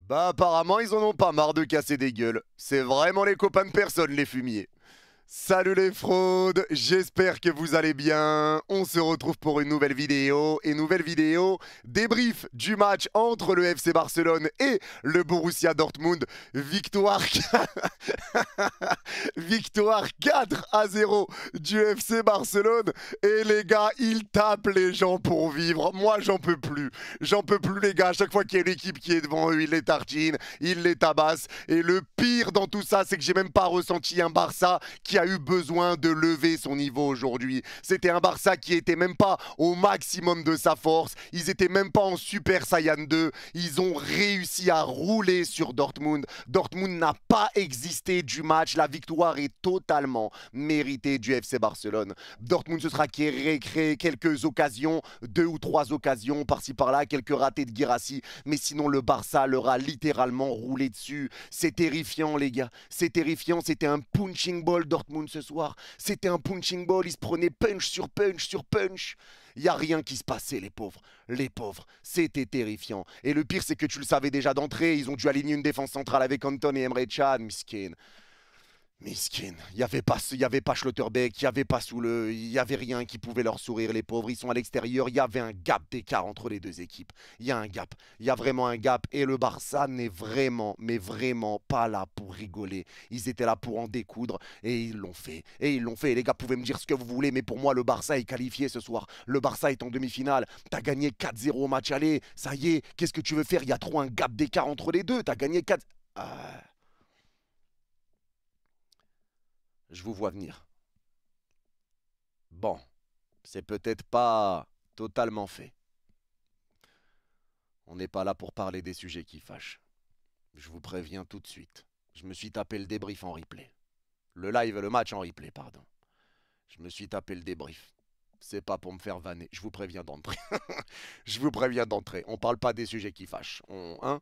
Bah apparemment ils en ont pas marre de casser des gueules. C'est vraiment les copains de personne les fumiers. Salut les fraudes, j'espère que vous allez bien. On se retrouve pour une nouvelle vidéo. Et nouvelle vidéo, débrief du match entre le FC Barcelone et le Borussia Dortmund. Victoire, Victoire 4-0 du FC Barcelone. Et les gars, ils tapent les gens pour vivre. Moi, j'en peux plus. J'en peux plus les gars. À chaque fois qu'il y a une équipe qui est devant eux, ils les tartinent, ils les tabassent. Et le pire dans tout ça, c'est que j'ai même pas ressenti un Barça qui a eu besoin de lever son niveau aujourd'hui. C'était un Barça qui était même pas au maximum de sa force. Ils étaient même pas en Super Saiyan 2. Ils ont réussi à rouler sur Dortmund. Dortmund n'a pas existé du match. La victoire est totalement méritée du FC Barcelone. Dortmund se sera créé quelques occasions, 2 ou 3 occasions par-ci par-là, quelques ratés de Guirassy. Mais sinon, le Barça leur a littéralement roulé dessus. C'est terrifiant, les gars. C'est terrifiant. C'était un punching ball Dortmund ce soir. C'était un punching ball. Ils se prenaient punch sur punch sur punch. Il n'y a rien qui se passait, les pauvres. Les pauvres. C'était terrifiant. Et le pire, c'est que tu le savais déjà d'entrée. Ils ont dû aligner une défense centrale avec Anton et Emre Can. Miskin. Miskin, il n'y avait pas Schlotterbeck, il n'y avait pas Soule, il n'y avait rien qui pouvait leur sourire, les pauvres. Ils sont à l'extérieur, il y avait un gap d'écart entre les deux équipes. Il y a un gap, il y a vraiment un gap. Et le Barça n'est vraiment, mais vraiment pas là pour rigoler. Ils étaient là pour en découdre et ils l'ont fait. Et ils l'ont fait. Et les gars, pouvez me dire ce que vous voulez, mais pour moi, le Barça est qualifié ce soir. Le Barça est en demi-finale. T'as gagné 4-0 au match aller. Ça y est, qu'est-ce que tu veux faire? Il y a trop un gap d'écart entre les deux. T'as gagné 4... Je vous vois venir. Bon, c'est peut-être pas totalement fait. On n'est pas là pour parler des sujets qui fâchent. Je vous préviens tout de suite. Je me suis tapé le débrief en replay. Le live et le match en replay, pardon. Je me suis tapé le débrief. C'est pas pour me faire vanner. Je vous préviens d'entrée. Je vous préviens d'entrée. On parle pas des sujets qui fâchent. Hein?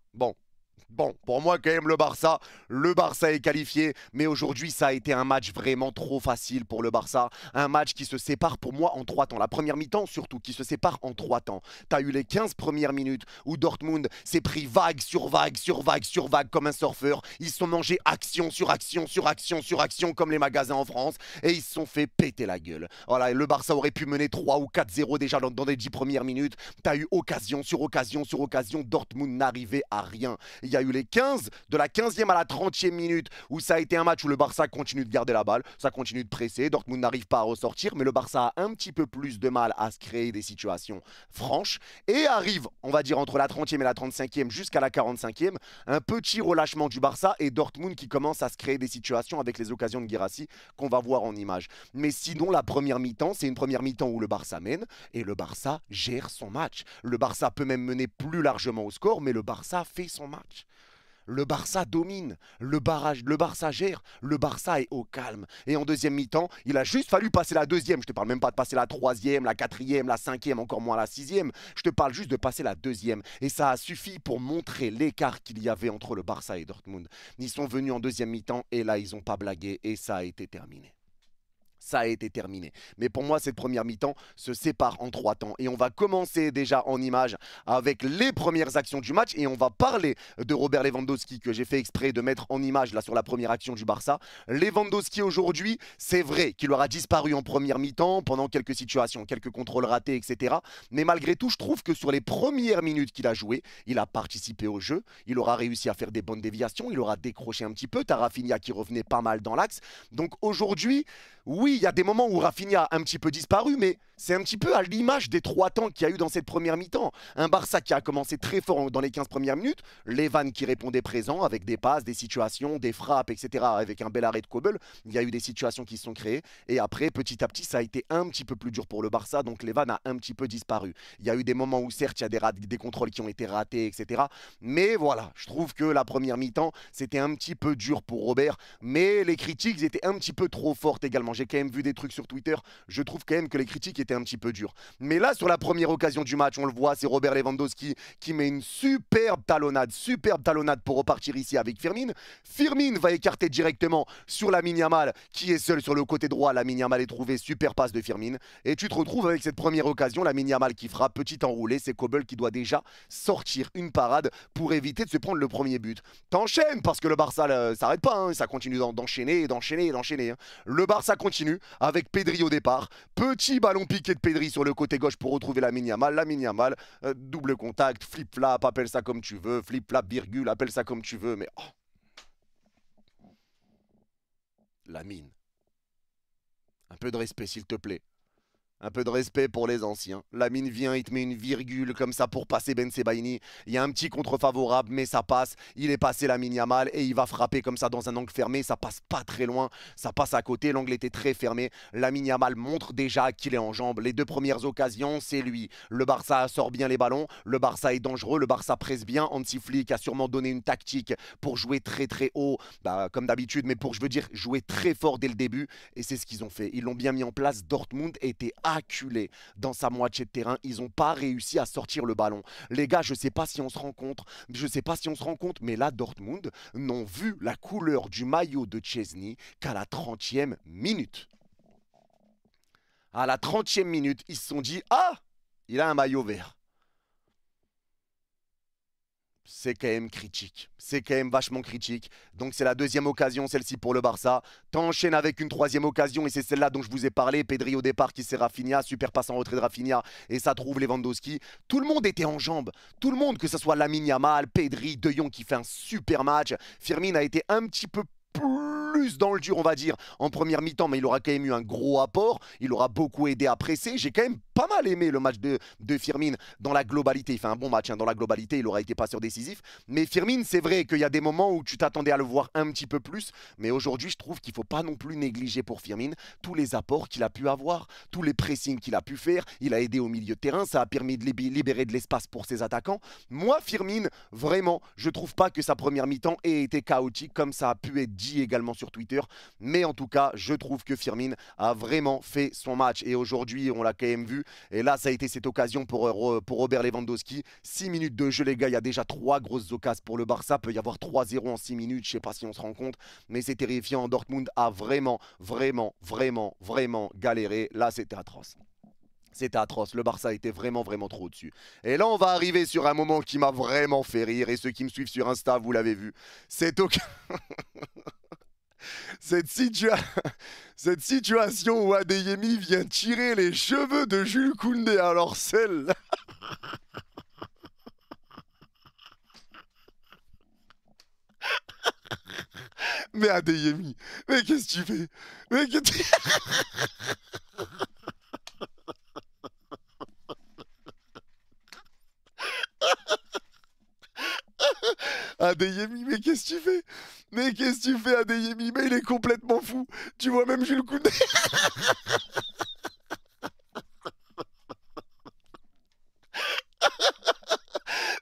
Bon, pour moi quand même le Barça est qualifié, mais aujourd'hui ça a été un match vraiment trop facile pour le Barça, un match qui se sépare pour moi en 3 temps, la première mi-temps surtout qui se sépare en 3 temps. T'as eu les 15 premières minutes où Dortmund s'est pris vague sur vague sur vague sur vague comme un surfeur, ils se sont mangés action sur action sur action sur action comme les magasins en France et ils se sont fait péter la gueule. Voilà, et le Barça aurait pu mener 3 ou 4-0 déjà dans les 10 premières minutes, t'as eu occasion sur occasion sur occasion, Dortmund n'arrivait à rien. Il y a eu les 15, de la 15e à la 30e minute, où ça a été un match où le Barça continue de garder la balle, ça continue de presser, Dortmund n'arrive pas à ressortir, mais le Barça a un petit peu plus de mal à se créer des situations franches, et arrive, on va dire, entre la 30e et la 35e jusqu'à la 45e, un petit relâchement du Barça, et Dortmund qui commence à se créer des situations avec les occasions de Guirassy, qu'on va voir en image. Mais sinon, la première mi-temps, c'est une première mi-temps où le Barça mène, et le Barça gère son match. Le Barça peut même mener plus largement au score, mais le Barça fait son match. Le Barça domine, le Barça gère, le Barça est au calme. Et en deuxième mi-temps, il a juste fallu passer la deuxième. Je te parle même pas de passer la troisième, la quatrième, la cinquième, encore moins la sixième. Je te parle juste de passer la deuxième. Et ça a suffi pour montrer l'écart qu'il y avait entre le Barça et Dortmund. Ils sont venus en deuxième mi-temps et là, ils n'ont pas blagué et ça a été terminé. Ça a été terminé. Mais pour moi, cette première mi-temps se sépare en 3 temps. Et on va commencer déjà en image avec les premières actions du match. Et on va parler de Robert Lewandowski que j'ai fait exprès de mettre en image là sur la première action du Barça. Lewandowski aujourd'hui, c'est vrai qu'il aura disparu en première mi-temps pendant quelques situations, quelques contrôles ratés, etc. Mais malgré tout, je trouve que sur les premières minutes qu'il a joué, il a participé au jeu. Il aura réussi à faire des bonnes déviations. Il aura décroché un petit peu. T'as Rafinha qui revenait pas mal dans l'axe. Donc aujourd'hui, oui, il y a des moments où Rafinha a un petit peu disparu, mais c'est un petit peu à l'image des 3 temps qu'il y a eu dans cette première mi-temps. Un Barça qui a commencé très fort dans les 15 premières minutes, Levan qui répondait présent avec des passes, des situations, des frappes, etc. Avec un bel arrêt de Kobel, il y a eu des situations qui se sont créées. Et après, petit à petit, ça a été un petit peu plus dur pour le Barça, donc Levan a un petit peu disparu. Il y a eu des moments où certes, il y a des contrôles qui ont été ratés, etc. Mais voilà, je trouve que la première mi-temps, c'était un petit peu dur pour Robert, mais les critiques étaient un petit peu trop fortes également. j'ai quand même vu des trucs sur Twitter, je trouve quand même que les critiques étaient un petit peu dures. Mais là, sur la première occasion du match, on le voit, c'est Robert Lewandowski qui met une superbe talonnade pour repartir ici avec Firmine. Firmine va écarter directement sur Lamine Yamal qui est seul sur le côté droit. Lamine Yamal est trouvé, super passe de Firmine. Et tu te retrouves avec cette première occasion, Lamine Yamal qui frappe, petit enroulé, c'est Kobel qui doit déjà sortir une parade pour éviter de se prendre le premier but. T'enchaînes parce que le Barça s'arrête pas, hein, ça continue d'enchaîner et d'enchaîner et d'enchaîner. Hein. Le Barça continue avec Pedri au départ. Petit ballon piqué de Pedri sur le côté gauche pour retrouver Lamine Yamal. Lamine Yamal, double contact, flip-flap, appelle ça comme tu veux, flip-flap, virgule, appelle ça comme tu veux, mais... Oh. Lamine. Un peu de respect s'il te plaît. Un peu de respect pour les anciens. Lamine vient, il te met une virgule comme ça pour passer Ben Sebaini. Il y a un petit contre favorable, mais ça passe. Il est passé Lamine Yamal et il va frapper comme ça dans un angle fermé. Ça passe pas très loin, ça passe à côté. L'angle était très fermé. Lamine Yamal montre déjà qu'il est en jambes. Les deux premières occasions, c'est lui. Le Barça sort bien les ballons. Le Barça est dangereux. Le Barça presse bien. Hansi Flick a sûrement donné une tactique pour jouer très très haut, comme d'habitude, mais pour, je veux dire, jouer très fort dès le début. Et c'est ce qu'ils ont fait. Ils l'ont bien mis en place. Dortmund était acculé dans sa moitié de terrain. Ils n'ont pas réussi à sortir le ballon. Les gars, je ne sais pas si on se rend compte, mais là, Dortmund n'ont vu la couleur du maillot de Szczęsny qu'à la 30e minute. À la 30e minute, ils se sont dit « Ah, il a un maillot vert ». C'est quand même critique. C'est quand même vachement critique. Donc c'est la deuxième occasion, celle-ci pour le Barça. T'enchaînes avec une troisième occasion et c'est celle-là dont je vous ai parlé. Pedri au départ qui sert Rafinha, super passe en retrait de Rafinha et ça trouve Lewandowski. Tout le monde était en jambes. Tout le monde, que ce soit Lamine Yamal, Pedri, De Jong qui fait un super match. Firmine a été un petit peu plus dans le dur, on va dire, en première mi-temps, mais il aura quand même eu un gros apport. Il aura beaucoup aidé à presser. J'ai quand même pas mal aimé le match de Firmine dans la globalité. Il fait un bon match, hein, dans la globalité, il aura été passeur décisif. Mais Firmine, c'est vrai qu'il y a des moments où tu t'attendais à le voir un petit peu plus. Mais aujourd'hui, je trouve qu'il ne faut pas non plus négliger pour Firmine tous les apports qu'il a pu avoir, tous les pressings qu'il a pu faire. Il a aidé au milieu de terrain, ça a permis de libérer de l'espace pour ses attaquants. Moi, Firmine, vraiment, je trouve pas que sa première mi-temps ait été chaotique comme ça a pu être dit également sur Twitter. Mais en tout cas, je trouve que Firmine a vraiment fait son match. Et aujourd'hui, on l'a quand même vu. Et là, ça a été cette occasion pour Robert Lewandowski. 6 minutes de jeu, les gars. Il y a déjà 3 grosses occasions pour le Barça. Peut y avoir 3-0 en 6 minutes. Je ne sais pas si on se rend compte. Mais c'est terrifiant. Dortmund a vraiment galéré. Là, c'était atroce. C'était atroce, le Barça était vraiment trop au-dessus. Et là, on va arriver sur un moment qui m'a vraiment fait rire. Et ceux qui me suivent sur Insta, vous l'avez vu. Cette situation où Adeyemi vient tirer les cheveux de Jules Koundé. Alors celle-là... Mais Adeyemi, mais qu'est-ce que tu fais? Mais qu'est-ce que tu... Adeyemi, mais qu'est-ce que tu fais? Mais qu'est-ce que tu fais, Adeyemi? Mais il est complètement fou. Tu vois même Jules Koundé.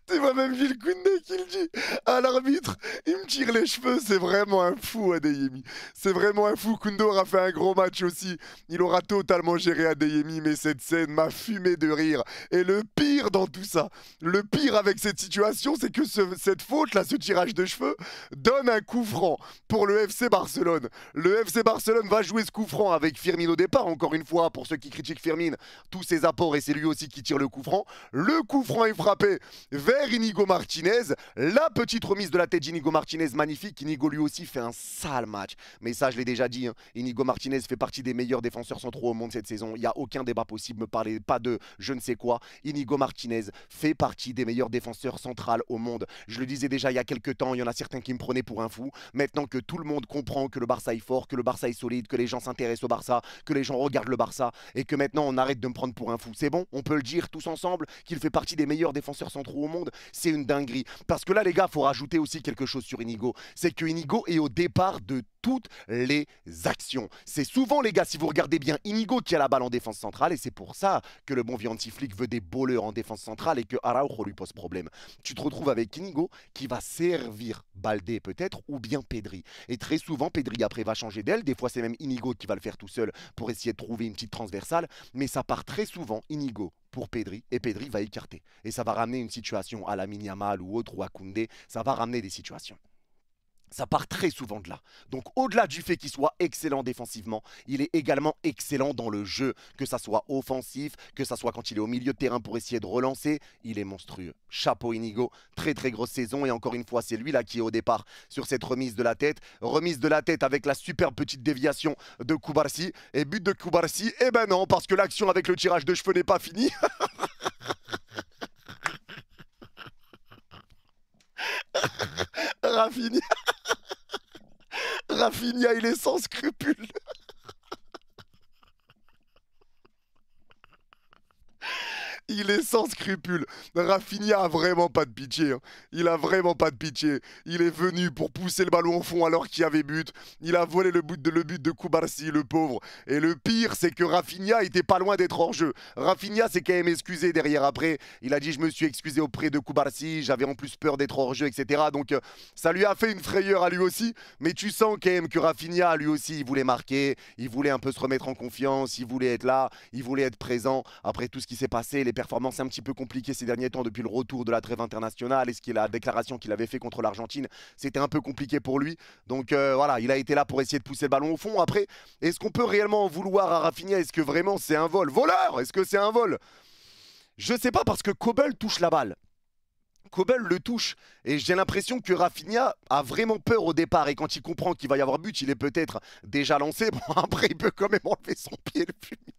Tu vois même Jules Koundé qui le dit à l'arbitre. Il me tire les cheveux. C'est vraiment un fou, Adeyemi. C'est vraiment un fou. Koundé aura fait un gros match aussi. Il aura totalement géré Adeyemi. Mais cette scène m'a fumé de rire. Et le pire dans tout ça, le pire avec cette situation, c'est que cette faute-là, ce tirage de cheveux, donne un coup franc pour le FC Barcelone. Le FC Barcelone va jouer ce coup franc avec Firmine au départ. Encore une fois, pour ceux qui critiquent Firmine, tous ses apports et c'est lui aussi qui tire le coup franc. Le coup franc est frappé vers Inigo Martinez. La petite remise de la tête d'Inigo Martinez, magnifique. Inigo lui aussi fait un sale match. Mais ça, je l'ai déjà dit, hein. Inigo Martinez fait partie des meilleurs défenseurs centraux au monde cette saison. Il n'y a aucun débat possible. Me parlez pas de je ne sais quoi. Inigo Martinez fait partie des meilleurs défenseurs centrales au monde. Je le disais déjà il y a quelques temps, il y en a certains qui me prenaient pour un fou. Maintenant que tout le monde comprend que le Barça est fort, que le Barça est solide, que les gens s'intéressent au Barça, que les gens regardent le Barça et que maintenant on arrête de me prendre pour un fou. C'est bon, on peut le dire tous ensemble qu'il fait partie des meilleurs défenseurs centraux au monde. C'est une dinguerie. Parce que là, les gars, il faut rajouter aussi quelque chose sur Inigo. Inigo, c'est que Inigo est au départ de toutes les actions. C'est souvent, les gars, si vous regardez bien, Inigo qui a la balle en défense centrale, et c'est pour ça que le bon vieux Hansi Flick veut des balleurs en défense centrale et que Araujo lui pose problème. Tu te retrouves avec Inigo qui va servir Baldé peut-être, ou bien Pedri. Et très souvent, Pedri après va changer d'aile, des fois c'est même Inigo qui va le faire tout seul pour essayer de trouver une petite transversale, mais ça part très souvent Inigo pour Pedri, et Pedri va écarter. Et ça va ramener une situation à Lamine Yamal ou autre, ou à Koundé, ça va ramener des situations. Ça part très souvent de là. Donc au-delà du fait qu'il soit excellent défensivement, il est également excellent dans le jeu. Que ça soit offensif, que ça soit quand il est au milieu de terrain pour essayer de relancer, il est monstrueux. Chapeau Inigo, très très grosse saison. Et encore une fois, c'est lui là qui est au départ sur cette remise de la tête. Remise de la tête avec la superbe petite déviation de Koubarsi. Et but de Koubarsi, eh ben non, parce que l'action avec le tirage de cheveux n'est pas finie. Rafinha. Rafinha, il est sans scrupules. Il est sans scrupules. Rafinha a vraiment pas de pitié. Hein. Il a vraiment pas de pitié. Il est venu pour pousser le ballon au fond alors qu'il y avait but. Il a volé le but de Koubarsi, le pauvre. Et le pire, c'est que Rafinha était pas loin d'être hors jeu. Rafinha s'est quand même excusé derrière après. Il a dit je me suis excusé auprès de Koubarsi. J'avais en plus peur d'être hors jeu, etc. Donc ça lui a fait une frayeur à lui aussi. Mais tu sens quand même que Rafinha, lui aussi, il voulait marquer. Il voulait un peu se remettre en confiance. Il voulait être là. Il voulait être présent. Après tout ce qui s'est passé, les performances un petit peu compliquées ces derniers temps depuis le retour de la trêve internationale et ce qui est la déclaration qu'il avait fait contre l'Argentine, c'était un peu compliqué pour lui. Donc voilà, il a été là pour essayer de pousser le ballon au fond. Après, est-ce qu'on peut réellement en vouloir à Rafinha? Est-ce que vraiment c'est un vol? Voleur? Est-ce que c'est un vol? Je sais pas parce que Kobel touche la balle. Kobel le touche et j'ai l'impression que Rafinha a vraiment peur au départ et quand il comprend qu'il va y avoir but, il est peut-être déjà lancé. Bon après il peut quand même enlever son pied le fumier.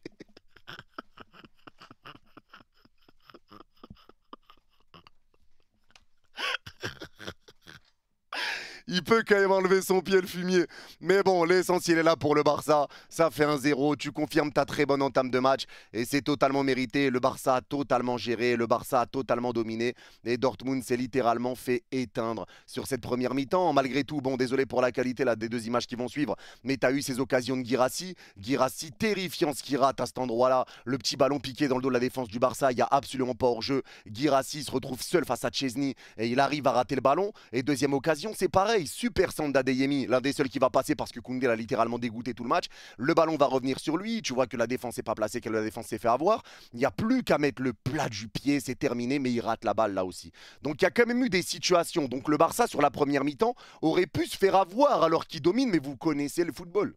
Il peut quand même enlever son pied le fumier. Mais bon, l'essentiel est là pour le Barça. Ça fait 1-0. Tu confirmes ta très bonne entame de match. Et c'est totalement mérité. Le Barça a totalement géré. Le Barça a totalement dominé. Et Dortmund s'est littéralement fait éteindre sur cette première mi-temps. Malgré tout, bon, désolé pour la qualité là, des deux images qui vont suivre. Mais tu as eu ces occasions de Guirassy. Guirassy terrifiant ce qu'il rate à cet endroit-là. Le petit ballon piqué dans le dos de la défense du Barça. Il n'y a absolument pas hors-jeu. Guirassy se retrouve seul face à Chesney. Et il arrive à rater le ballon. Et deuxième occasion, c'est pareil. Super centre d'Adeyemi, l'un des seuls qui va passer parce que Koundé l'a littéralement dégoûté tout le match. Le ballon va revenir sur lui. Tu vois que la défense n'est pas placée, que la défense s'est fait avoir. Il n'y a plus qu'à mettre le plat du pied, c'est terminé, mais il rate la balle là aussi. Donc il y a quand même eu des situations. Donc le Barça sur la première mi-temps aurait pu se faire avoir alors qu'il domine, mais vous connaissez le football.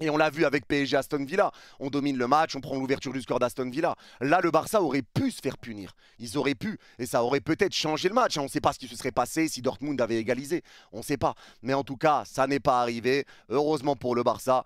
Et on l'a vu avec PSG Aston Villa. On domine le match, on prend l'ouverture du score d'Aston Villa. Là, le Barça aurait pu se faire punir. Ils auraient pu. Et ça aurait peut-être changé le match. On ne sait pas ce qui se serait passé si Dortmund avait égalisé. On ne sait pas. Mais en tout cas, ça n'est pas arrivé. Heureusement pour le Barça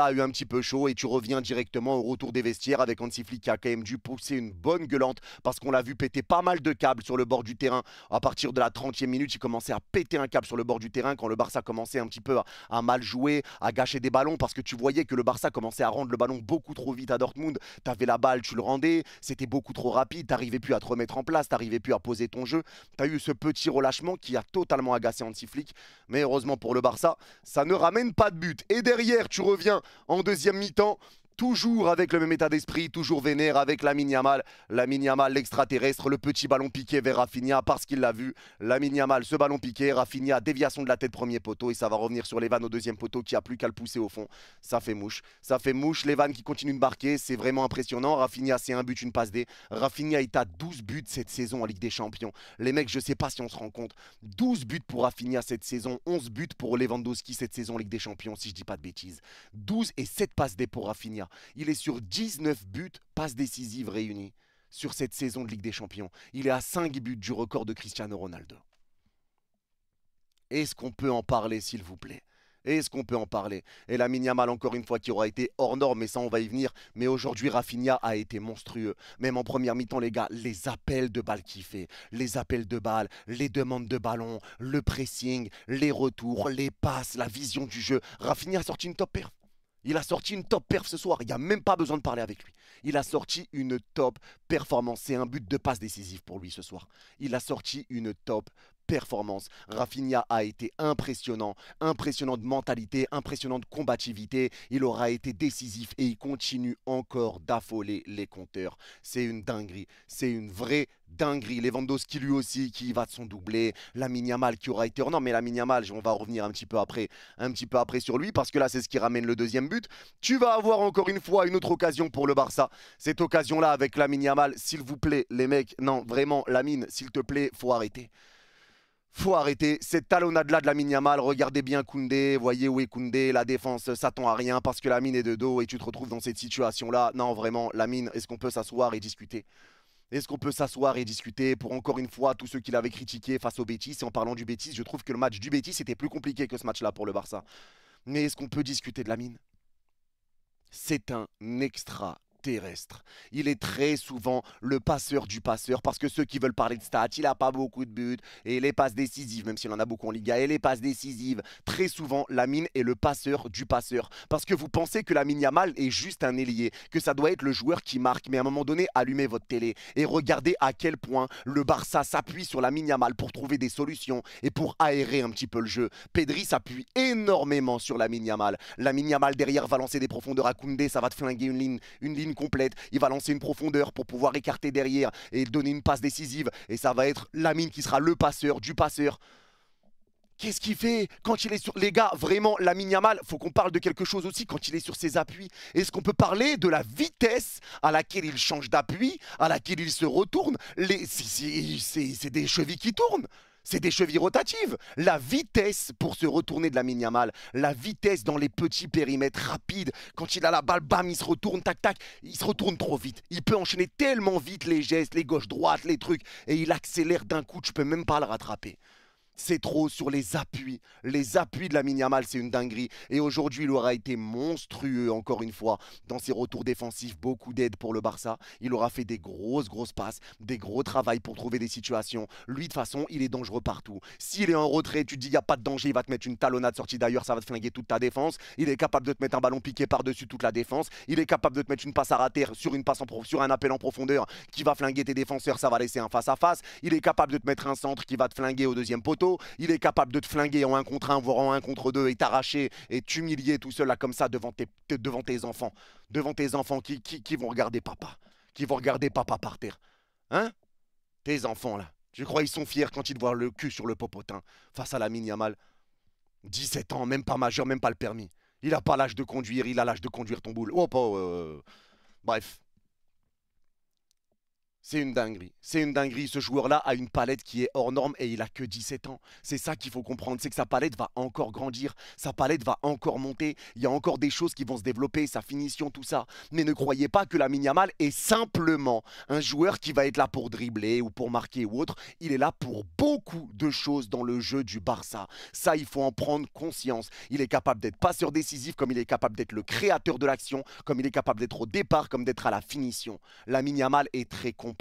a eu un petit peu chaud et tu reviens directement au retour des vestiaires avec Hansi Flick qui a quand même dû pousser une bonne gueulante parce qu'on l'a vu péter pas mal de câbles sur le bord du terrain. À partir de la 30e minute, il commençait à péter un câble sur le bord du terrain quand le Barça commençait un petit peu à mal jouer, à gâcher des ballons parce que tu voyais que le Barça commençait à rendre le ballon beaucoup trop vite à Dortmund. Tu avais la balle, tu le rendais, c'était beaucoup trop rapide, tu n'arrivais plus à te remettre en place, tu n'arrivais plus à poser ton jeu. Tu as eu ce petit relâchement qui a totalement agacé Hansi Flick. Mais heureusement pour le Barça, ça ne ramène pas de but. Et derrière, tu reviens en deuxième mi-temps. Toujours avec le même état d'esprit, toujours vénère avec Lamine Yamal. Lamine Yamal, l'extraterrestre, le petit ballon piqué vers Rafinha parce qu'il l'a vu. Lamine Yamal, ce ballon piqué, Rafinha, déviation de la tête premier poteau et ça va revenir sur Levan au deuxième poteau qui a plus qu'à le pousser au fond. Ça fait mouche. Ça fait mouche. Levan qui continue de marquer, c'est vraiment impressionnant. Rafinha, c'est un but, une passe D. Rafinha est à 12 buts cette saison en Ligue des Champions. Les mecs, je sais pas si on se rend compte. 12 buts pour Rafinha cette saison, 11 buts pour Lewandowski cette saison en Ligue des Champions, si je dis pas de bêtises. 12 et 7 passes D pour Rafinha. Il est sur 19 buts, passes décisives réunies sur cette saison de Ligue des Champions. Il est à 5 buts du record de Cristiano Ronaldo. Est-ce qu'on peut en parler, s'il vous plaît? Est-ce qu'on peut en parler? Et Lamine Yamal, encore une fois, qui aura été hors norme, mais ça, on va y venir. Mais aujourd'hui, Rafinha a été monstrueux. Même en première mi-temps, les gars, les appels de balles qu'il fait, les appels de balles, les demandes de ballon, le pressing, les retours, les passes, la vision du jeu. Rafinha a sorti une top perf. Il a sorti une top perf ce soir. Il n'y a même pas besoin de parler avec lui. Il a sorti une top performance. C'est un but de passe décisif pour lui ce soir. Il a sorti une top performance. Rafinha a été impressionnant, impressionnant de mentalité, impressionnant de combativité. Il aura été décisif et il continue encore d'affoler les compteurs. C'est une dinguerie, c'est une vraie dinguerie. Lewandowski lui aussi qui va de son doublé. Lamine Yamal qui aura été... Non mais Lamine Yamal, on va revenir un petit peu après sur lui parce que là c'est ce qui ramène le deuxième but. Tu vas avoir encore une fois une autre occasion pour le Barça. Cette occasion-là avec Lamine Yamal, s'il vous plaît les mecs, non vraiment Lamine, s'il te plaît, faut arrêter. Faut arrêter cette talonnade-là de Lamine Yamal. Regardez bien Koundé, voyez où est Koundé, la défense s'attend à rien parce que Lamine est de dos et tu te retrouves dans cette situation-là. Non vraiment, Lamine, est-ce qu'on peut s'asseoir et discuter? Est-ce qu'on peut s'asseoir et discuter pour encore une fois tous ceux qui l'avaient critiqué face au Betis? Et en parlant du Betis, je trouve que le match du Betis était plus compliqué que ce match-là pour le Barça. Mais est-ce qu'on peut discuter de Lamine? C'est un extraterrestre. Il est très souvent le passeur du passeur parce que ceux qui veulent parler de stats, il n'a pas beaucoup de buts et les passes décisives, même s'il en a beaucoup en Liga, et les passes décisives, très souvent Lamine est le passeur du passeur parce que vous pensez que Lamine Yamal est juste un ailier, que ça doit être le joueur qui marque, mais à un moment donné, allumez votre télé et regardez à quel point le Barça s'appuie sur Lamine Yamal pour trouver des solutions et pour aérer un petit peu le jeu. Pedri s'appuie énormément sur Lamine Yamal. Lamine Yamal derrière va lancer des profondeurs à Koundé, ça va te flinguer une ligne complète. Il va lancer une profondeur pour pouvoir écarter derrière et donner une passe décisive. Et ça va être Lamine qui sera le passeur du passeur. Qu'est-ce qu'il fait quand il est sur... Les gars, vraiment, Lamine Yamal, faut qu'on parle de quelque chose aussi quand il est sur ses appuis. Est-ce qu'on peut parler de la vitesse à laquelle il change d'appui, à laquelle il se retourne? C'est des chevilles qui tournent. C'est des chevilles rotatives. La vitesse pour se retourner de Lamine Yamal, la vitesse dans les petits périmètres rapides. Quand il a la balle, bam, il se retourne, tac, tac. Il se retourne trop vite. Il peut enchaîner tellement vite les gestes, les gauches-droites, les trucs. Et il accélère d'un coup, tu peux même pas le rattraper. C'est trop sur les appuis. Les appuis de Lamine Yamal, c'est une dinguerie. Et aujourd'hui, il aura été monstrueux, encore une fois, dans ses retours défensifs. Beaucoup d'aide pour le Barça. Il aura fait des grosses passes, des gros travails pour trouver des situations. Lui, de toute façon, il est dangereux partout. S'il est en retrait, tu te dis, il n'y a pas de danger, il va te mettre une talonnade sortie d'ailleurs, ça va te flinguer toute ta défense. Il est capable de te mettre un ballon piqué par-dessus toute la défense. Il est capable de te mettre une passe à rater sur un appel en profondeur qui va flinguer tes défenseurs, ça va laisser un face-à-face. Il est capable de te mettre un centre qui va te flinguer au deuxième poteau. Il est capable de te flinguer en 1 contre 1, voire en 1 contre 2 et t'arracher et t'humilier tout seul là comme ça devant tes enfants. Devant tes enfants qui vont regarder papa. Qui vont regarder papa par terre. Hein? Tes enfants là. Je crois qu'ils sont fiers quand ils te voient le cul sur le popotin face à Lamine Yamal. 17 ans, même pas majeur, même pas le permis. Il a pas l'âge de conduire, il a l'âge de conduire ton boule. Oh, pas... Bref. C'est une dinguerie. C'est une dinguerie. Ce joueur-là a une palette qui est hors norme et il a que 17 ans. C'est ça qu'il faut comprendre. C'est que sa palette va encore grandir. Sa palette va encore monter. Il y a encore des choses qui vont se développer. Sa finition, tout ça. Mais ne croyez pas que Lamine Yamal est simplement un joueur qui va être là pour dribbler ou pour marquer ou autre. Il est là pour beaucoup de choses dans le jeu du Barça. Ça, il faut en prendre conscience. Il est capable d'être passeur décisif, comme il est capable d'être le créateur de l'action, comme il est capable d'être au départ, comme d'être à la finition. Lamine Yamal est très complet.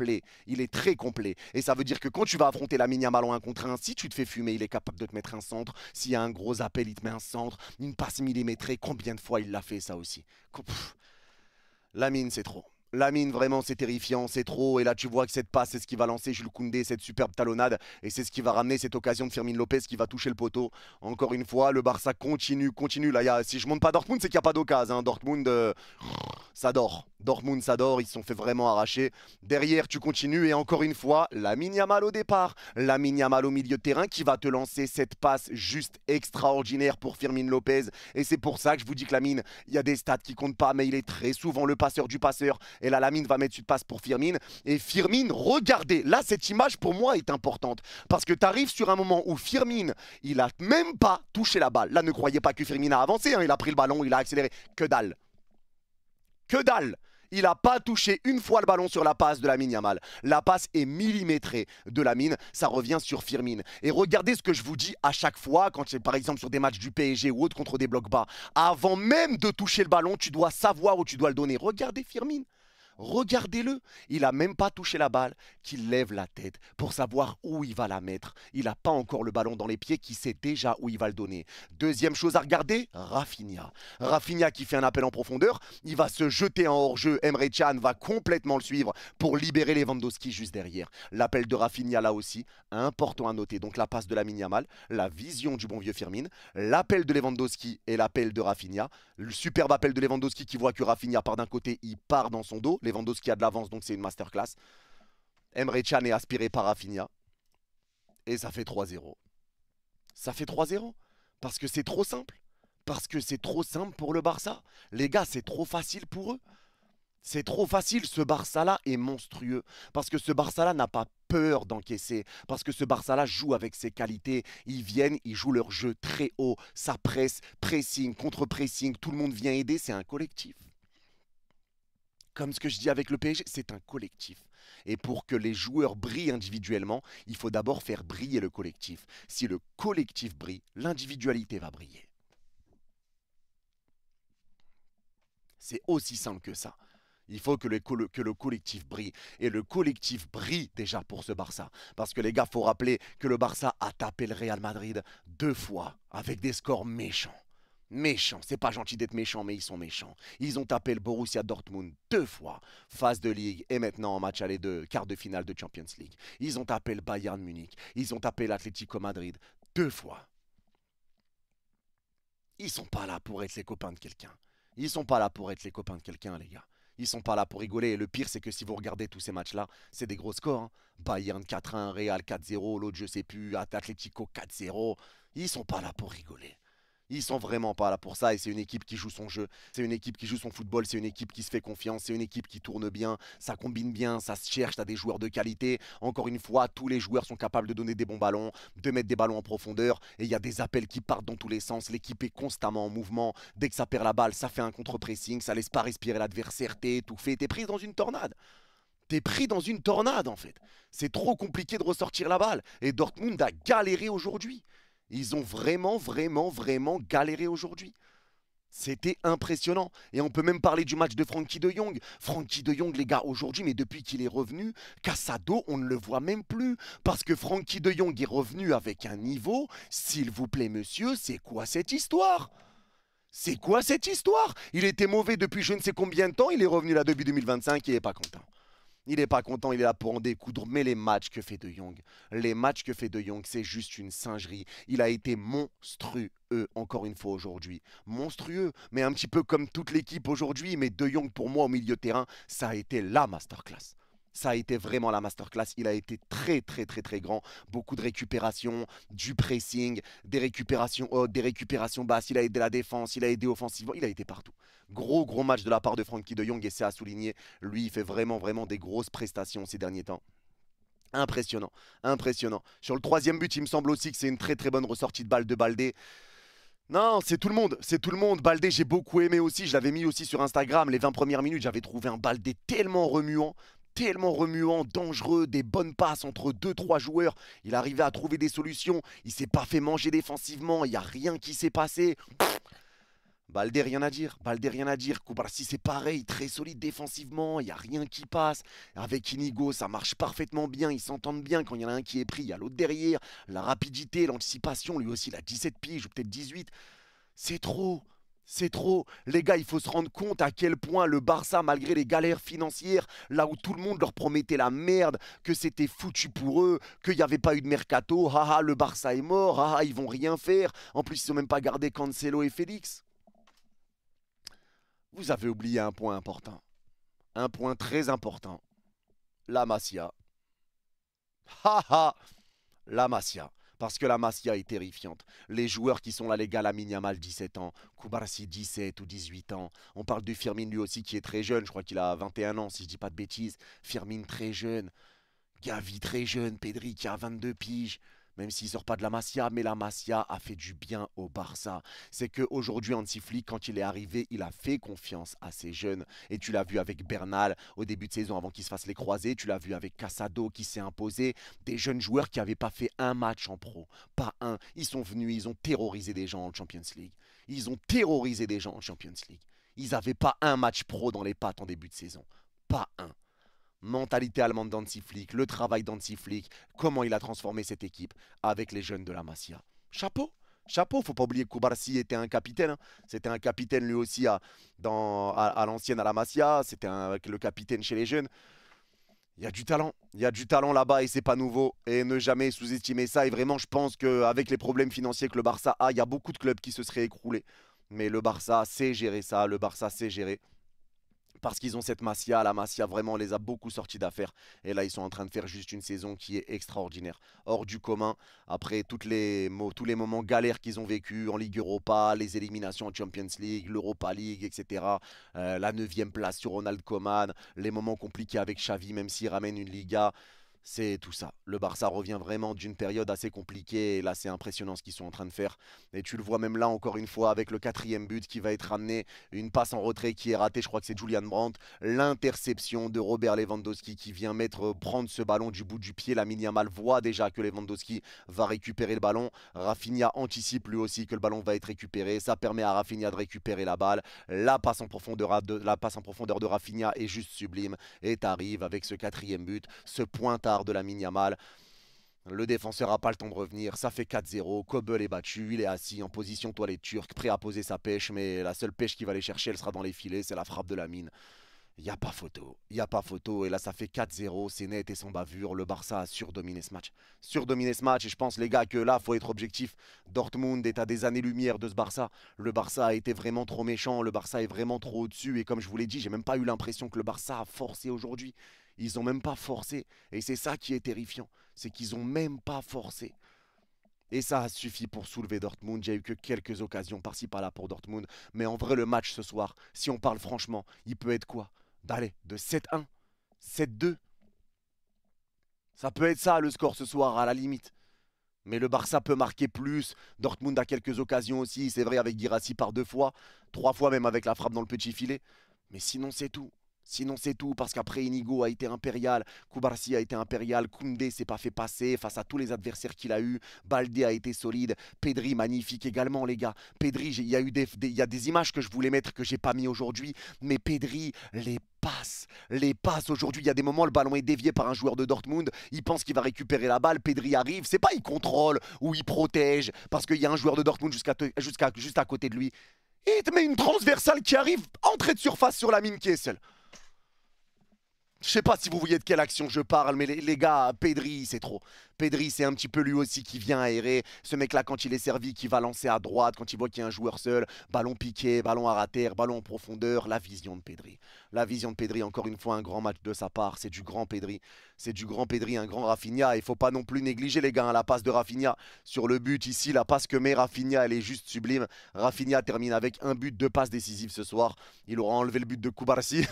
Il est très complet. Et ça veut dire que quand tu vas affronter Lamine Yamal en 1 contre 1, si tu te fais fumer, il est capable de te mettre un centre. S'il y a un gros appel, il te met un centre. Une passe millimétrée. Combien de fois il l'a fait, ça aussi? Lamine, c'est trop. Lamine, vraiment, c'est terrifiant, c'est trop. Et là, tu vois que cette passe, c'est ce qui va lancer Jules Koundé, cette superbe talonnade. Et c'est ce qui va ramener cette occasion de Fermin Lopez qui va toucher le poteau. Encore une fois, le Barça continue. Là, si je monte pas Dortmund, c'est qu'il n'y a pas d'occasion. Hein. Dortmund, ça dort. Dortmund, ça dort. Ils se sont fait vraiment arracher. Derrière, tu continues. Et encore une fois, Lamine Yamal au départ. Lamine Yamal au milieu de terrain qui va te lancer cette passe juste extraordinaire pour Fermin Lopez. Et c'est pour ça que je vous dis que Lamine, il y a des stats qui comptent pas, mais il est très souvent le passeur du passeur. Et là, Lamine va mettre une passe pour Firmine. Et Firmine, regardez, là, cette image pour moi est importante. Parce que tu arrives sur un moment où Firmine, il a même pas touché la balle. Là, ne croyez pas que Firmine a avancé. Hein. Il a pris le ballon, il a accéléré. Que dalle. Que dalle. Il n'a pas touché une fois le ballon sur la passe de Lamine Yamal. La passe est millimétrée de Lamine, ça revient sur Firmine. Et regardez ce que je vous dis à chaque fois, quand c'est par exemple sur des matchs du PSG ou autre contre des blocs bas. Avant même de toucher le ballon, tu dois savoir où tu dois le donner. Regardez Firmine. Regardez-le, il a même pas touché la balle, qu'il lève la tête pour savoir où il va la mettre. Il n'a pas encore le ballon dans les pieds, qui sait déjà où il va le donner. Deuxième chose à regarder, Rafinha. Rafinha qui fait un appel en profondeur, il va se jeter en hors-jeu. Emre Can va complètement le suivre pour libérer Lewandowski juste derrière. L'appel de Rafinha là aussi, important à noter. Donc la passe de Lamine Yamal, la vision du bon vieux Firmine, l'appel de Lewandowski et l'appel de Rafinha. Le superbe appel de Lewandowski qui voit que Rafinha part d'un côté, il part dans son dos. Lewandowski a de l'avance, donc c'est une masterclass. Emre Can est aspiré par Rafinha. Et ça fait 3-0. Ça fait 3-0. Parce que c'est trop simple. Parce que c'est trop simple pour le Barça. Les gars, c'est trop facile pour eux. C'est trop facile, ce Barça-là est monstrueux. Parce que ce Barça-là n'a pas peur d'encaisser. Parce que ce Barça-là joue avec ses qualités. Ils viennent, ils jouent leur jeu très haut. Ça presse, pressing, contre-pressing. Tout le monde vient aider, c'est un collectif. Comme ce que je dis avec le PSG, c'est un collectif. Et pour que les joueurs brillent individuellement, il faut d'abord faire briller le collectif. Si le collectif brille, l'individualité va briller. C'est aussi simple que ça. Il faut que le collectif brille. Et le collectif brille déjà pour ce Barça. Parce que les gars, il faut rappeler que le Barça a tapé le Real Madrid 2 fois avec des scores méchants. Méchants, c'est pas gentil d'être méchant, mais ils sont méchants. Ils ont tapé le Borussia Dortmund 2 fois, phase de Ligue, et maintenant en match aller de quart de finale de Champions League. Ils ont tapé le Bayern Munich, ils ont tapé l'Atlético Madrid 2 fois. Ils sont pas là pour être les copains de quelqu'un. Ils sont pas là pour être les copains de quelqu'un, les gars. Ils sont pas là pour rigoler. Et le pire, c'est que si vous regardez tous ces matchs-là, c'est des gros scores. Hein. Bayern 4-1, Real 4-0, l'autre je sais plus, Atlético 4-0. Ils sont pas là pour rigoler. Ils sont vraiment pas là pour ça et c'est une équipe qui joue son jeu, c'est une équipe qui joue son football, c'est une équipe qui se fait confiance, c'est une équipe qui tourne bien, ça combine bien, ça se cherche, t'as des joueurs de qualité. Encore une fois, tous les joueurs sont capables de donner des bons ballons, de mettre des ballons en profondeur et il y a des appels qui partent dans tous les sens. L'équipe est constamment en mouvement. Dès que ça perd la balle, ça fait un contre-pressing, ça laisse pas respirer l'adversaire, t'es étouffé, t'es pris dans une tornade. T'es pris dans une tornade en fait. C'est trop compliqué de ressortir la balle. Et Dortmund a galéré aujourd'hui. Ils ont vraiment, vraiment, vraiment galéré aujourd'hui. C'était impressionnant. Et on peut même parler du match de Frenkie de Jong. Frenkie de Jong, les gars, aujourd'hui, mais depuis qu'il est revenu, Casado, on ne le voit même plus. Parce que Frenkie de Jong est revenu avec un niveau. S'il vous plaît, monsieur, c'est quoi cette histoire? C'est quoi cette histoire? Il était mauvais depuis je ne sais combien de temps. Il est revenu là depuis 2025 et il n'est pas content. Il n'est pas content, il est là pour en découdre. Mais les matchs que fait De Jong, les matchs que fait De Jong, c'est juste une singerie. Il a été monstrueux, encore une fois aujourd'hui. Monstrueux, mais un petit peu comme toute l'équipe aujourd'hui. Mais De Jong, pour moi, au milieu de terrain, ça a été la masterclass. Ça a été vraiment la masterclass. Il a été très, très, très, très grand. Beaucoup de récupération, du pressing, des récupérations hautes, des récupérations basses. Il a aidé la défense, il a aidé offensivement. Il a été partout. Gros, gros match de la part de Frenkie de Jong et c'est à souligner. Lui, il fait vraiment, vraiment des grosses prestations ces derniers temps. Impressionnant, impressionnant. Sur le troisième but, il me semble aussi que c'est une très, très bonne ressortie de balle de Baldé. Non, c'est tout le monde, c'est tout le monde. Baldé, j'ai beaucoup aimé aussi. Je l'avais mis aussi sur Instagram. Les 20 premières minutes, j'avais trouvé un Baldé tellement remuant, dangereux, des bonnes passes entre deux trois joueurs. Il arrivait à trouver des solutions. Il s'est pas fait manger défensivement. Il n'y a rien qui s'est passé. Baldé, rien à dire. Baldé, rien à dire. Koubarsi, c'est pareil, très solide défensivement. Il n'y a rien qui passe. Avec Inigo, ça marche parfaitement bien. Ils s'entendent bien. Quand il y en a un qui est pris, il y a l'autre derrière. La rapidité, l'anticipation, lui aussi, il a 17 piges ou peut-être 18. C'est trop. C'est trop. Les gars, il faut se rendre compte à quel point le Barça, malgré les galères financières, là où tout le monde leur promettait la merde, que c'était foutu pour eux, qu'il n'y avait pas eu de mercato, haha, le Barça est mort, haha, ils vont rien faire. En plus, ils n'ont même pas gardé Cancelo et Félix. Vous avez oublié un point important. Un point très important. La Masia. Haha, la Masia. Parce que la Masia est terrifiante. Les joueurs qui sont là, les gars, Lamine Yamal, 17 ans, Koubarsi, 17 ou 18 ans. On parle de Firmine, lui aussi, qui est très jeune. Je crois qu'il a 21 ans, si je dis pas de bêtises. Firmine, très jeune. Gavi, très jeune. Pedri, qui a 22 piges. Même s'il ne sort pas de la Masia, mais la Masia a fait du bien au Barça. C'est qu'aujourd'hui, Hansi Flick, quand il est arrivé, il a fait confiance à ces jeunes. Et tu l'as vu avec Bernal au début de saison avant qu'il se fasse les croisés. Tu l'as vu avec Casado qui s'est imposé. Des jeunes joueurs qui n'avaient pas fait un match en pro. Pas un. Ils sont venus, ils ont terrorisé des gens en Champions League. Ils ont terrorisé des gens en Champions League. Ils n'avaient pas un match pro dans les pattes en début de saison. pas un. Mentalité allemande d'Hansi Flick, le travail d'Hansi Flick, comment il a transformé cette équipe avec les jeunes de la Masia. Chapeau, chapeau, faut pas oublier que Kubarsi était un capitaine. Hein. C'était un capitaine lui aussi à l'ancienne à la Masia, c'était le capitaine chez les jeunes. Il y a du talent là-bas et c'est pas nouveau. Et ne jamais sous-estimer ça. Et vraiment, je pense qu'avec les problèmes financiers que le Barça a, il y a beaucoup de clubs qui se seraient écroulés. Mais le Barça sait gérer ça, le Barça sait gérer. Parce qu'ils ont cette Masia, la Masia vraiment les a beaucoup sortis d'affaires. Et là, ils sont en train de faire juste une saison qui est extraordinaire. Hors du commun, après tous les moments galères qu'ils ont vécu en Ligue Europa, les éliminations en Champions League, l'Europa League, etc. La 9e place sur Ronald Koeman, les moments compliqués avec Xavi, même s'il ramène une Liga. C'est tout ça. Le Barça revient vraiment d'une période assez compliquée et là c'est impressionnant ce qu'ils sont en train de faire. Et tu le vois même là encore une fois avec le 4e but qui va être ramené, une passe en retrait qui est ratée, je crois que c'est Julian Brandt, l'interception de Robert Lewandowski qui vient prendre ce ballon du bout du pied. Lamine Yamal voit déjà que Lewandowski va récupérer le ballon. Rafinha anticipe lui aussi que le ballon va être récupéré. Ça permet à Rafinha de récupérer la balle. La passe en profondeur de Rafinha est juste sublime. Et t'arrives avec ce 4e but, ce pointard de Lamine Yamal. Le défenseur n'a pas le temps de revenir, ça fait 4-0, Kobel est battu, il est assis en position toilette turque, prêt à poser sa pêche, mais la seule pêche qu'il va aller chercher, elle sera dans les filets, c'est la frappe de Lamine. Il n'y a pas photo, il n'y a pas photo, et là ça fait 4-0, c'est net et sans bavure, le Barça a surdominé ce match. Surdominé ce match, et je pense les gars que là, il faut être objectif. Dortmund est à des années-lumière de ce Barça. Le Barça a été vraiment trop méchant, le Barça est vraiment trop au-dessus, et comme je vous l'ai dit, j'ai même pas eu l'impression que le Barça a forcé aujourd'hui. Ils n'ont même pas forcé, et c'est ça qui est terrifiant, c'est qu'ils n'ont même pas forcé. Et ça a suffi pour soulever Dortmund. Il n'y a eu que quelques occasions par-ci par-là pour Dortmund. Mais en vrai, le match ce soir, si on parle franchement, il peut être quoi? D'aller de 7-1, 7-2. Ça peut être ça le score ce soir, à la limite. Mais le Barça peut marquer plus. Dortmund a quelques occasions aussi. C'est vrai avec Guirassy par 2 fois. 3 fois même avec la frappe dans le petit filet. Mais sinon, c'est tout. Sinon, c'est tout, parce qu'après, Inigo a été impérial, Kubarsi a été impérial, Koundé s'est pas fait passer face à tous les adversaires qu'il a eu, Baldé a été solide, Pedri magnifique également, les gars. Pedri, il y a des images que je voulais mettre que j'ai pas mis aujourd'hui, mais Pedri, les passes aujourd'hui, il y a des moments, le ballon est dévié par un joueur de Dortmund, il pense qu'il va récupérer la balle, Pedri arrive, c'est pas il contrôle ou il protège, parce qu'il y a un joueur de Dortmund juste à côté de lui. Et il te met une transversale qui arrive, entrée de surface sur Lamine Kessel. Je sais pas si vous voyez de quelle action je parle, mais les gars, Pedri, c'est trop. Pedri, c'est un petit peu lui aussi qui vient aérer. Ce mec-là, quand il est servi, qui va lancer à droite, quand il voit qu'il y a un joueur seul, ballon piqué, ballon à rater, ballon en profondeur, la vision de Pedri. La vision de Pedri, encore une fois, un grand match de sa part. C'est du grand Pedri. C'est du grand Pedri, un grand Rafinha. Il faut pas non plus négliger, les gars, hein, la passe de Rafinha sur le but ici. La passe que met Rafinha, elle est juste sublime. Rafinha termine avec un but, 2 passes décisives ce soir. Il aura enlevé le but de Kubarsi.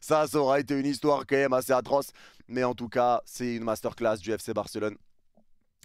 Ça aura été une histoire quand même assez atroce. Mais en tout cas, c'est une masterclass du FC Barcelone.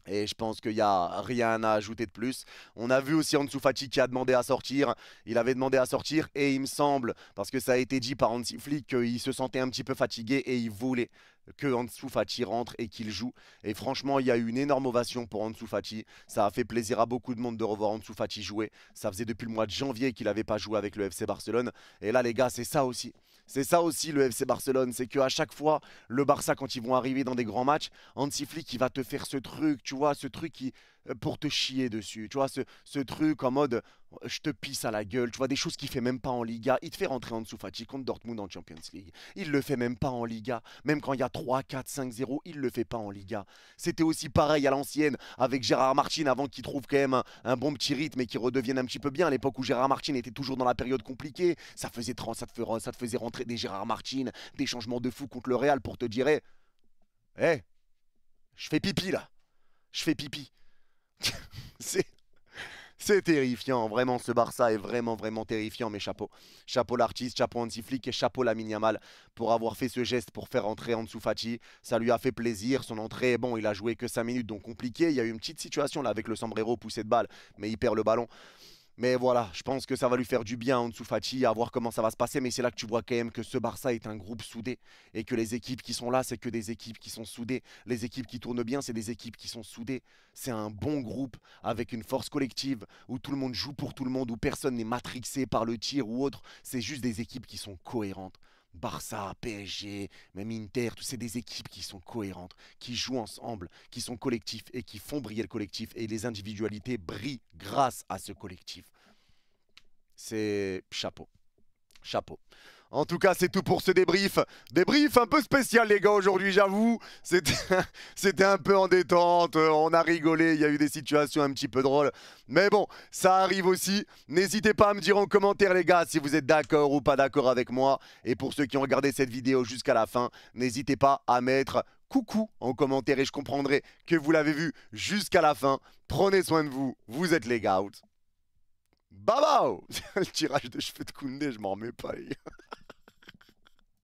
Et je pense qu'il n'y a rien à ajouter de plus. On a vu aussi Ansu Fati qui a demandé à sortir. Il avait demandé à sortir et il me semble, parce que ça a été dit par Hansi Flick, qu'il se sentait un petit peu fatigué et il voulait que Ansu Fati rentre et qu'il joue. Et franchement, il y a eu une énorme ovation pour Ansu Fati. Ça a fait plaisir à beaucoup de monde de revoir Ansu Fati jouer. Ça faisait depuis le mois de janvier qu'il n'avait pas joué avec le FC Barcelone. Et là, les gars, c'est ça aussi. C'est ça aussi le FC Barcelone, c'est qu'à chaque fois, le Barça, quand ils vont arriver dans des grands matchs, Hansi Flick, il va te faire ce truc, tu vois, ce truc pour te chier dessus, tu vois, ce truc en mode, je te pisse à la gueule, tu vois, des choses qu'il fait même pas en Liga. Il te fait rentrer Ansu Fati contre Dortmund en Champions League. Il le fait même pas en Liga, même quand il y a 3, 4, 5-0, il le fait pas en Liga. C'était aussi pareil à l'ancienne avec Gérard Martin avant qu'il trouve quand même un bon petit rythme et qu'il redevienne un petit peu bien. À l'époque où Gérard Martin était toujours dans la période compliquée, ça te faisait rentrer des Gérard Martin, des changements de fou contre le Real pour te dire, hé, je fais pipi là, je fais pipi. c'est c'est terrifiant, vraiment, ce Barça est vraiment, vraiment terrifiant, mais chapeau. Chapeau l'artiste, chapeau Hansi Flick et chapeau Lamine Yamal pour avoir fait ce geste pour faire entrer Ansu Fati. Ça lui a fait plaisir, son entrée, bon, il a joué que 5 minutes, donc compliqué. Il y a eu une petite situation là avec le sombrero poussé de balle, mais il perd le ballon. Mais voilà, je pense que ça va lui faire du bien à Ansu Fati, à voir comment ça va se passer. Mais c'est là que tu vois quand même que ce Barça est un groupe soudé. Et que les équipes qui sont là, c'est que des équipes qui sont soudées. Les équipes qui tournent bien, c'est des équipes qui sont soudées. C'est un bon groupe avec une force collective où tout le monde joue pour tout le monde, où personne n'est matrixé par le tir ou autre. C'est juste des équipes qui sont cohérentes. Barça, PSG, même Inter, tout c'est des équipes qui sont cohérentes, qui jouent ensemble, qui sont collectifs et qui font briller le collectif. Et les individualités brillent grâce à ce collectif. C'est chapeau. Chapeau. En tout cas, c'est tout pour ce débrief. Débrief un peu spécial, les gars, aujourd'hui, j'avoue. C'était un peu en détente. On a rigolé. Il y a eu des situations un petit peu drôles. Mais bon, ça arrive aussi. N'hésitez pas à me dire en commentaire, les gars, si vous êtes d'accord ou pas d'accord avec moi. Et pour ceux qui ont regardé cette vidéo jusqu'à la fin, n'hésitez pas à mettre coucou en commentaire et je comprendrai que vous l'avez vu jusqu'à la fin. Prenez soin de vous. Vous êtes les gars. Bye bye. Le tirage de cheveux de Koundé, je m'en remets pas, les gars.